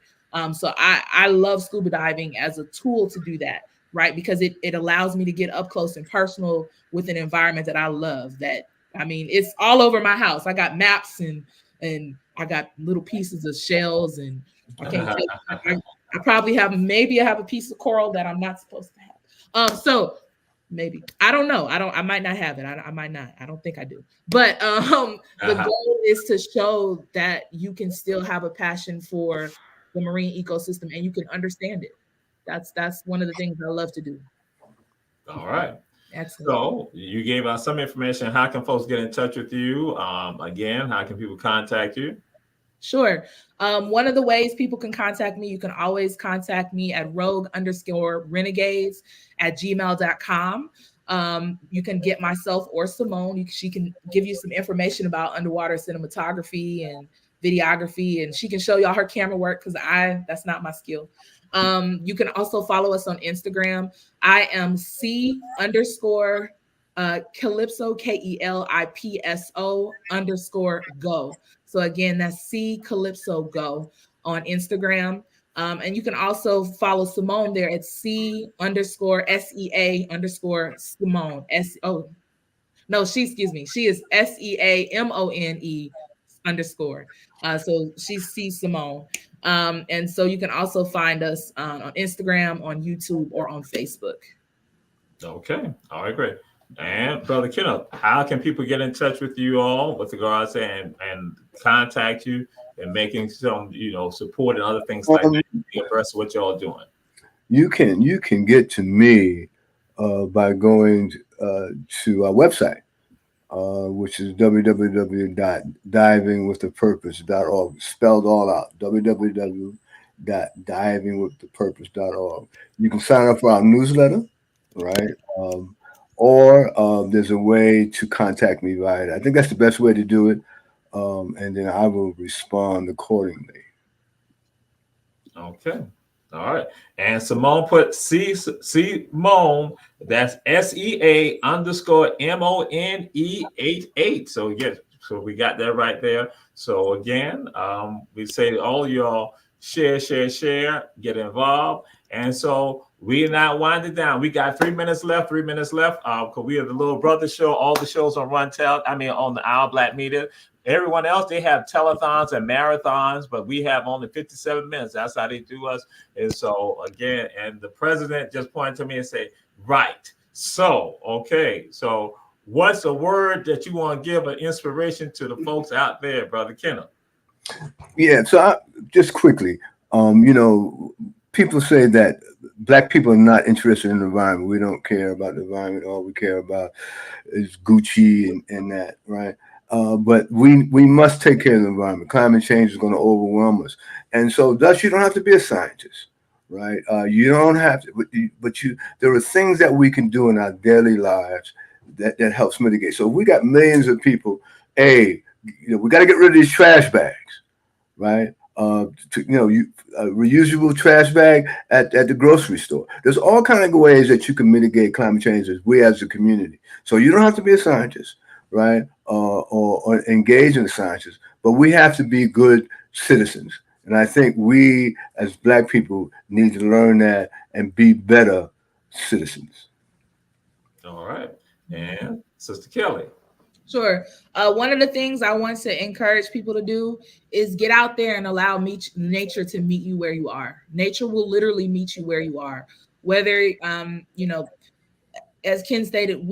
So I love scuba diving as a tool to do that, right? Because it allows me to get up close and personal with an environment that I love. That, I mean, it's all over my house. I got maps and I got little pieces of shells, and I can't take, I probably maybe I have a piece of coral that I'm not supposed to have. So maybe, I don't know. I might not have it. I might not. I don't think I do. But the goal is to show that you can still have a passion for the marine ecosystem and you can understand it. That's one of the things I love to do. All right. Excellent. So you gave us some information. How can folks get in touch with you? Again, how can people contact you? Sure. One of the ways people can contact me, you can always contact me at rogue_renegades@gmail.com. You can get myself or Simone. She can give you some information about underwater cinematography and videography, and she can show y'all her camera work because that's not my skill. You can also follow us on Instagram. I am C_Calypso, KELIPSO_go. So again, that's C_Calypso go on Instagram. And you can also follow Simone there at C_SEA_Simone. She is SEAMONE_. So she's C Simone. And so you can also find us on Instagram, on YouTube, or on Facebook. Okay. All right, great. And Brother Kenneth, how can people get in touch with you all with regards to and contact you and making some, support and other things like that versus what y'all doing? You can get to me by going to our website, which is www.divingwiththepurpose.org, spelled all out, www.divingwiththepurpose.org. You can sign up for our newsletter, right? Or there's a way to contact me via, I think that's the best way to do it. And then I will respond accordingly. Okay. All right. And Simone put Simone, that's SEA_MONE88. So we got that right there. So again, we say to all y'all, share, get involved. And so we're not winding down. We got 3 minutes left. Because we have the Little Brother Show. All the shows on on the Our Black Media. Everyone else, they have telethons and marathons, but we have only 57 minutes. That's how they do us. And so again, and the president just pointed to me and said, Right. So, okay. So, what's a word that you want to give an inspiration to the folks out there, Brother Kenneth? Yeah. So just quickly, people say that black people are not interested in the environment. We don't care about the environment. All we care about is Gucci and that, right? But we must take care of the environment. Climate change is going to overwhelm us, and so thus you don't have to be a scientist, right? You don't have to, but there are things that we can do in our daily lives that helps mitigate. So we got millions of people. We got to get rid of these trash bags, right? Reusable trash bag at the grocery store. There's all kinds of ways that you can mitigate climate change as we as a community. So you don't have to be a scientist, right? Or engage in the sciences, but we have to be good citizens. And I think we as Black people need to learn that and be better citizens. All right. And Sister Kelly. Sure. One of the things I want to encourage people to do is get out there and allow nature to meet you where you are. Nature will literally meet you where you are. Whether, as Ken stated,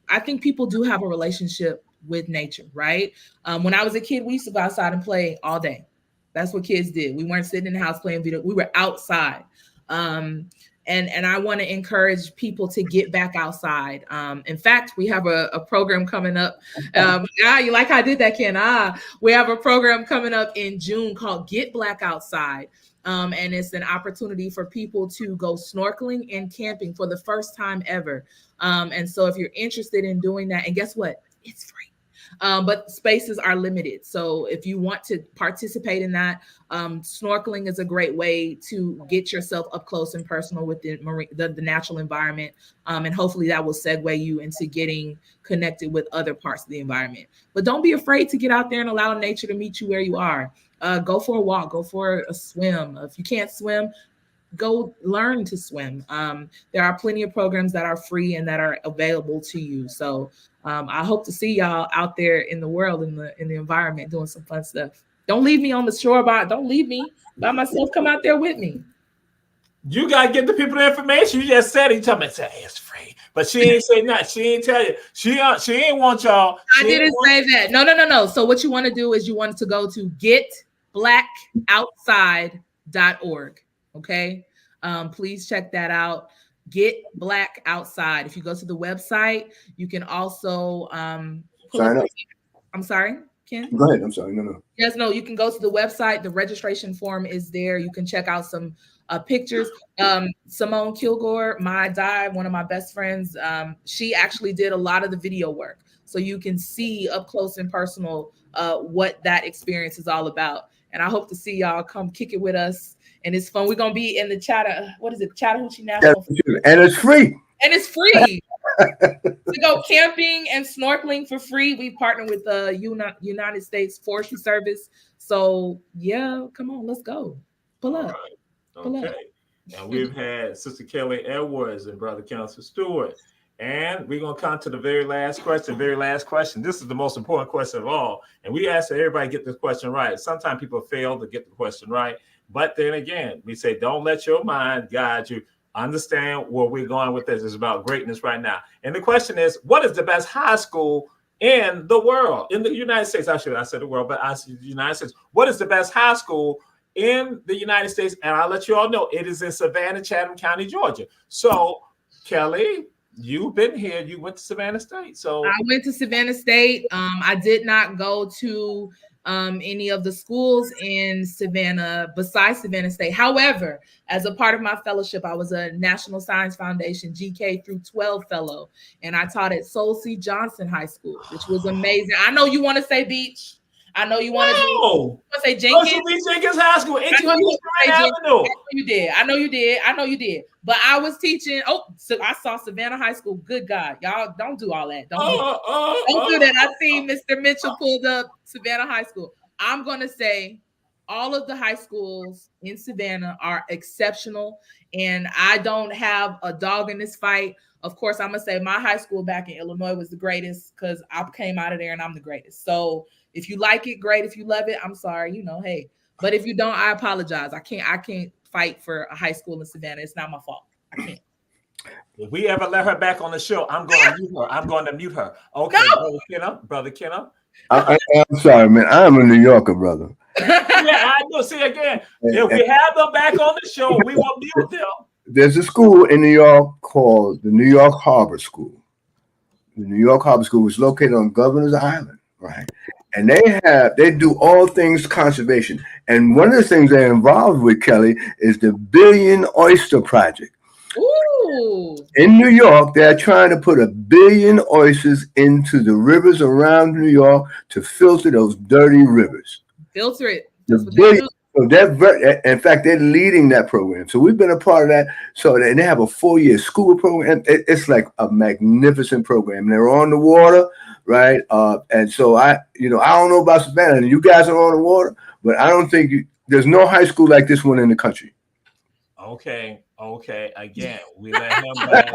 I think people do have a relationship with nature, right? When I was a kid, we used to go outside and play all day. That's what kids did. We weren't sitting in the house playing video. We were outside. And I want to encourage people to get back outside. In fact, we have a program coming up. You like how I did that, Ken? We have a program coming up in June called Get Black Outside. And it's an opportunity for people to go snorkeling and camping for the first time ever. And so if you're interested in doing that, and guess what? It's free. But spaces are limited. So if you want to participate in that, snorkeling is a great way to get yourself up close and personal with the natural environment. And hopefully that will segue you into getting connected with other parts of the environment. But don't be afraid to get out there and allow nature to meet you where you are. Go for a walk, go for a swim. If you can't swim, go learn to swim. There are plenty of programs that are free and that are available to you. So I hope to see y'all out there in the world, in the environment, doing some fun stuff. Don't leave me on the shore don't leave me by myself. Come out there with me. You gotta get the people the information. You just said it. You tell me it's free, but she ain't say nothing. She ain't tell you. She ain't want y'all. I didn't say that. No. So what you want to do is you want to go to getblackoutside.org. Okay. Please check that out. Get Black Outside. If you go to the website, you can also sign up. I'm sorry, Ken? Go ahead. I'm sorry. No. Yes, no, you can go to the website. The registration form is there. You can check out some pictures. Simone Kilgore, one of my best friends, she actually did a lot of the video work. So you can see up close and personal what that experience is all about. And I hope to see y'all come kick it with us. And it's fun. We're going to be in the Chattahoochee National Forest. And it's free. To go camping and snorkeling for free. We partner with the United States Forestry Service. So, yeah, come on, let's go. Pull up. Right. Okay. And we've had Sister Kelly Edwards and Brother Counselor Stewart. And we're going to come to the very last question. This is the most important question of all. And we ask that everybody get this question right. Sometimes people fail to get the question right. But then again, we say, don't let your mind guide you. Understand where we're going with this. It's about greatness right now. And the question is, what is the best high school in the world? In the United States, I said the world, but I said the United States. What is the best high school in the United States? And I'll let you all know, it is in Savannah, Chatham County, Georgia. So, Kelly, you've been here. You went to Savannah State. So I went to Savannah State. I did not go to any of the schools in Savannah besides Savannah State. However, as a part of my fellowship, I was a National Science Foundation GK through 12 fellow, and I taught at Soul C. Johnson High School, which was amazing. I know you want to say Beach. I know you want to say Jenkins. Jenkins High School, 1800 Avenue. I know you did. But I was teaching. So I saw Savannah High School. Good God, y'all don't do all that. Don't do that. I seen Mr. Mitchell pulled up Savannah High School. I'm gonna say all of the high schools in Savannah are exceptional, and I don't have a dog in this fight. Of course, I'm gonna say my high school back in Illinois was the greatest because I came out of there and I'm the greatest. So if you like it, great. If you love it, I'm sorry, hey. But if you don't, I apologize. I can't fight for a high school in Savannah. It's not my fault. I can't. If we ever let her back on the show, I'm going to mute her. I'm going to mute her. Okay, No. Brother Kenna. I'm sorry, man. I'm a New Yorker, brother. Yeah, I know. See again, if we have them back on the show, we will mute them. There's a school in New York called the New York Harbor School. The New York Harbor School is located on Governor's Island, right? And they do all things conservation. And one of the things they're involved with, Kelly, is the Billion Oyster Project. Ooh. In New York, they're trying to put 1 billion oysters into the rivers around New York to filter those dirty rivers. Filter it. The billion, so in fact, they're leading that program. So we've been a part of that. So they have a 4-year school program. It's like a magnificent program. They're on the water, right? And so I don't know about Savannah, and you guys are on the water, but I don't think there's no high school like this one in the country. Okay. Again, we let him back.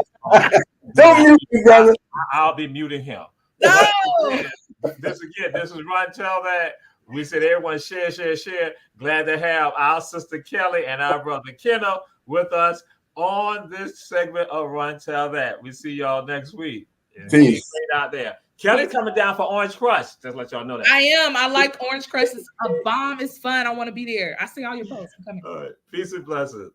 Don't mute me, brother. I'll be muting him. No. This is Run Tell That. We said everyone share. Glad to have our sister Kelly and our brother Kenna with us on this segment of Run Tell That. We see y'all next week. Peace. Great out there. Kelly's coming down for Orange Crush. Just let y'all know that. I am. I like Orange Crush. It's a bomb. It's fun. I want to be there. I see all your posts. I'm coming. All right. Peace and blessings.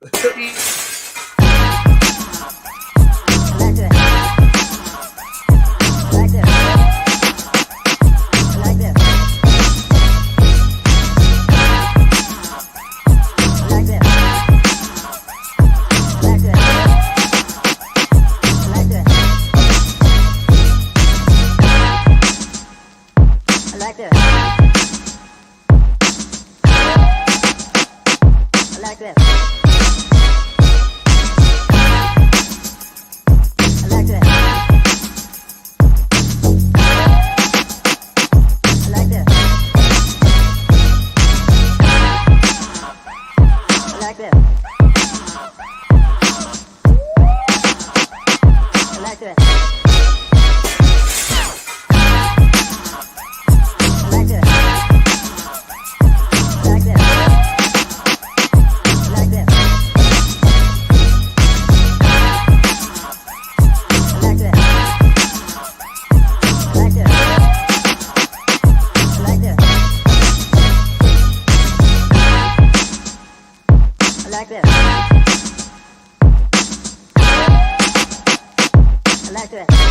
like that.